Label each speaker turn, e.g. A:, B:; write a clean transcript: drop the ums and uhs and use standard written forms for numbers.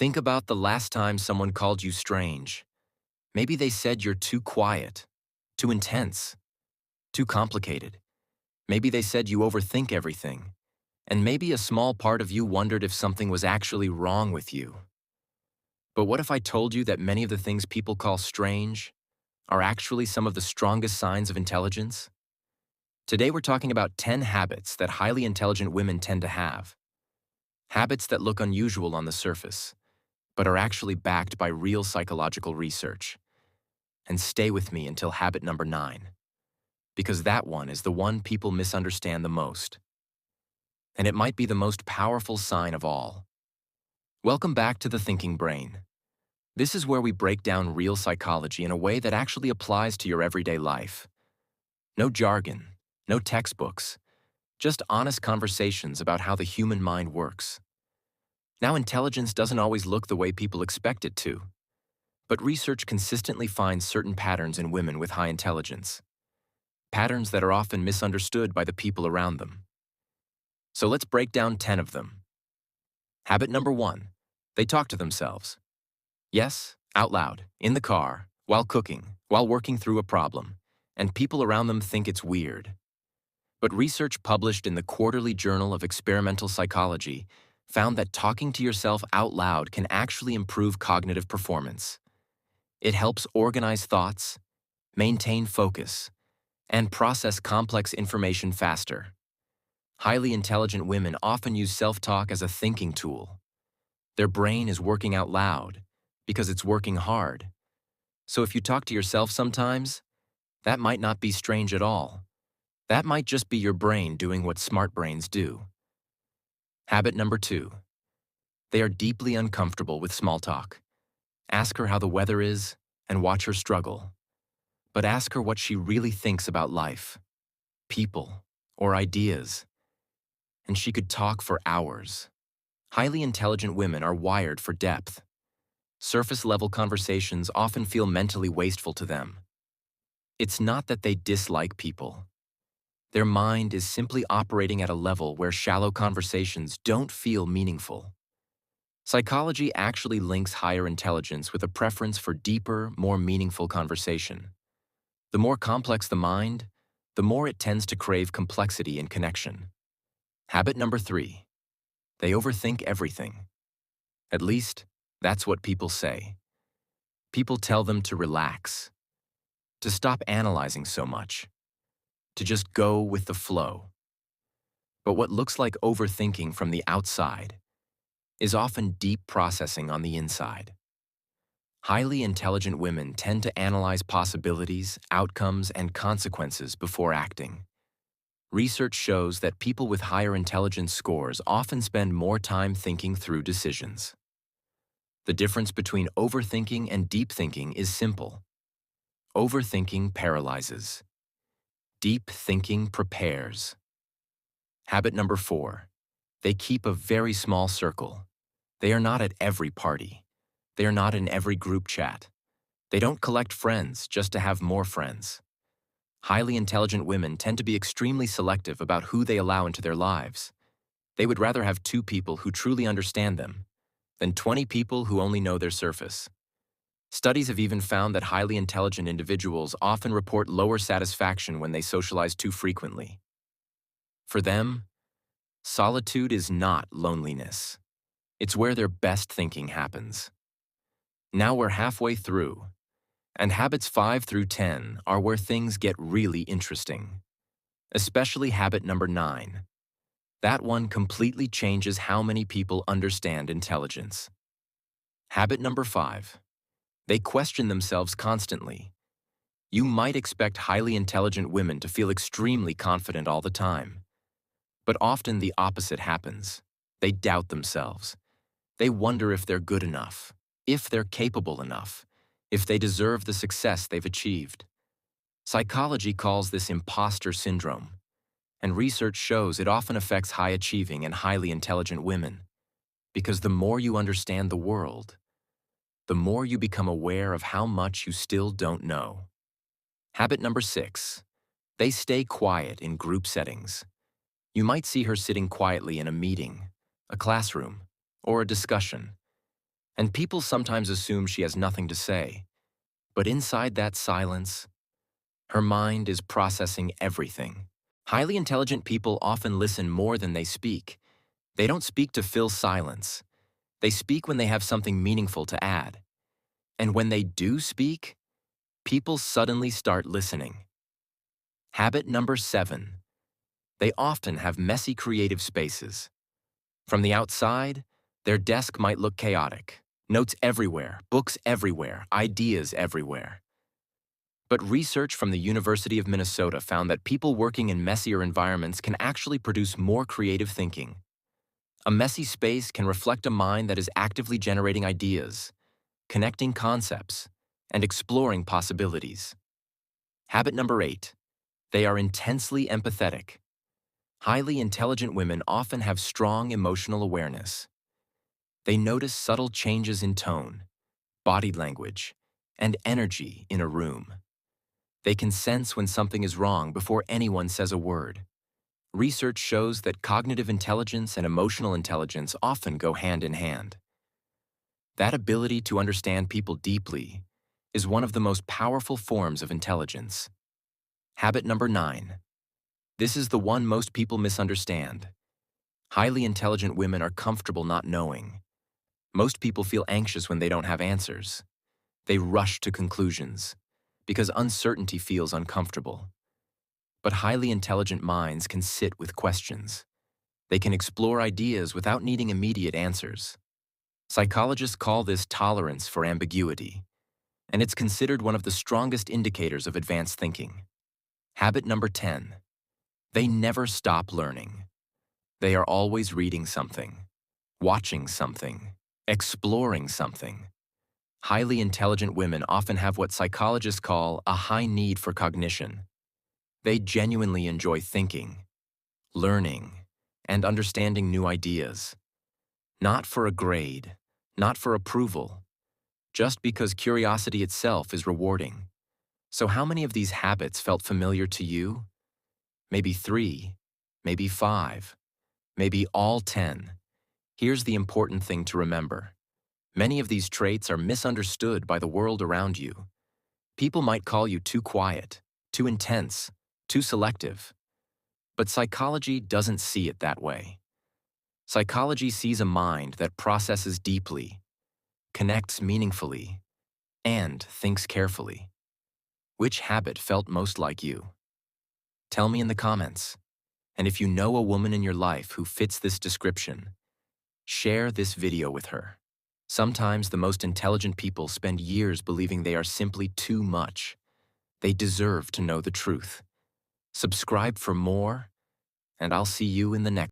A: Think about the last time someone called you strange. Maybe they said you're too quiet, too intense, too complicated. Maybe they said you overthink everything. And maybe a small part of you wondered if something was actually wrong with you. But what if I told you that many of the things people call strange are actually some of the strongest signs of intelligence? Today we're talking about 10 habits that highly intelligent women tend to have. Habits that look unusual on the surface, but are actually backed by real psychological research. And stay with me until habit number 9, because that one is the one people misunderstand the most. And it might be the most powerful sign of all. Welcome back to the Thinking Brain. This is where we break down real psychology in a way that actually applies to your everyday life. No jargon, no textbooks, just honest conversations about how the human mind works. Now, intelligence doesn't always look the way people expect it to, but research consistently finds certain patterns in women with high intelligence. Patterns that are often misunderstood by the people around them. So let's break down 10 of them. Habit number 1, they talk to themselves. Yes, out loud, in the car, while cooking, while working through a problem, and people around them think it's weird. But research published in the Quarterly Journal of Experimental Psychology found that talking to yourself out loud can actually improve cognitive performance. It helps organize thoughts, maintain focus, and process complex information faster. Highly intelligent women often use self-talk as a thinking tool. Their brain is working out loud because it's working hard. So if you talk to yourself sometimes, that might not be strange at all. That might just be your brain doing what smart brains do. Habit number 2. They are deeply uncomfortable with small talk. Ask her how the weather is and watch her struggle. But ask her what she really thinks about life, people, or ideas. And she could talk for hours. Highly intelligent women are wired for depth. Surface-level conversations often feel mentally wasteful to them. It's not that they dislike people. Their mind is simply operating at a level where shallow conversations don't feel meaningful. Psychology actually links higher intelligence with a preference for deeper, more meaningful conversation. The more complex the mind, the more it tends to crave complexity and connection. Habit number 3. They overthink everything. At least, that's what people say. People tell them to relax, to stop analyzing so much, to just go with the flow. But what looks like overthinking from the outside is often deep processing on the inside. Highly intelligent women tend to analyze possibilities, outcomes, and consequences before acting. Research shows that people with higher intelligence scores often spend more time thinking through decisions. The difference between overthinking and deep thinking is simple. Overthinking paralyzes. Deep thinking prepares. Habit number 4. They keep a very small circle. They are not at every party. They are not in every group chat. They don't collect friends just to have more friends. Highly intelligent women tend to be extremely selective about who they allow into their lives. They would rather have 2 people who truly understand them than 20 people who only know their surface. Studies have even found that highly intelligent individuals often report lower satisfaction when they socialize too frequently. For them, solitude is not loneliness. It's where their best thinking happens. Now we're halfway through, and habits 5 through 10 are where things get really interesting. Especially habit number 9. That one completely changes how many people understand intelligence. Habit number 5. They question themselves constantly. You might expect highly intelligent women to feel extremely confident all the time. But often the opposite happens. They doubt themselves. They wonder if they're good enough, if they're capable enough, if they deserve the success they've achieved. Psychology calls this imposter syndrome, and research shows it often affects high-achieving and highly intelligent women. Because the more you understand the world, the more you become aware of how much you still don't know. Habit number 6. They stay quiet in group settings. You might see her sitting quietly in a meeting, a classroom, or a discussion. And people sometimes assume she has nothing to say. But inside that silence, her mind is processing everything. Highly intelligent people often listen more than they speak. They don't speak to fill silence. They speak when they have something meaningful to add. And when they do speak, people suddenly start listening. Habit number 7. They often have messy creative spaces. From the outside, their desk might look chaotic. Notes everywhere, books everywhere, ideas everywhere. But research from the University of Minnesota found that people working in messier environments can actually produce more creative thinking. A messy space can reflect a mind that is actively generating ideas, connecting concepts, and exploring possibilities. Habit number 8. They are intensely empathetic. Highly intelligent women often have strong emotional awareness. They notice subtle changes in tone, body language, and energy in a room. They can sense when something is wrong before anyone says a word. Research shows that cognitive intelligence and emotional intelligence often go hand in hand. That ability to understand people deeply is one of the most powerful forms of intelligence. Habit number 9. This is the one most people misunderstand. Highly intelligent women are comfortable not knowing. Most people feel anxious when they don't have answers. They rush to conclusions because uncertainty feels uncomfortable. But highly intelligent minds can sit with questions. They can explore ideas without needing immediate answers. Psychologists call this tolerance for ambiguity, and it's considered one of the strongest indicators of advanced thinking. Habit number 10. They never stop learning. They are always reading something, watching something, exploring something. Highly intelligent women often have what psychologists call a high need for cognition. They genuinely enjoy thinking, learning, and understanding new ideas. Not for a grade, not for approval, just because curiosity itself is rewarding. So how many of these habits felt familiar to you? Maybe 3, maybe 5, maybe all 10. Here's the important thing to remember. Many of these traits are misunderstood by the world around you. People might call you too quiet, too intense, too selective. But psychology doesn't see it that way. Psychology sees a mind that processes deeply, connects meaningfully, and thinks carefully. Which habit felt most like you? Tell me in the comments. And if you know a woman in your life who fits this description, share this video with her. Sometimes the most intelligent people spend years believing they are simply too much. They deserve to know the truth. Subscribe for more, and I'll see you in the next.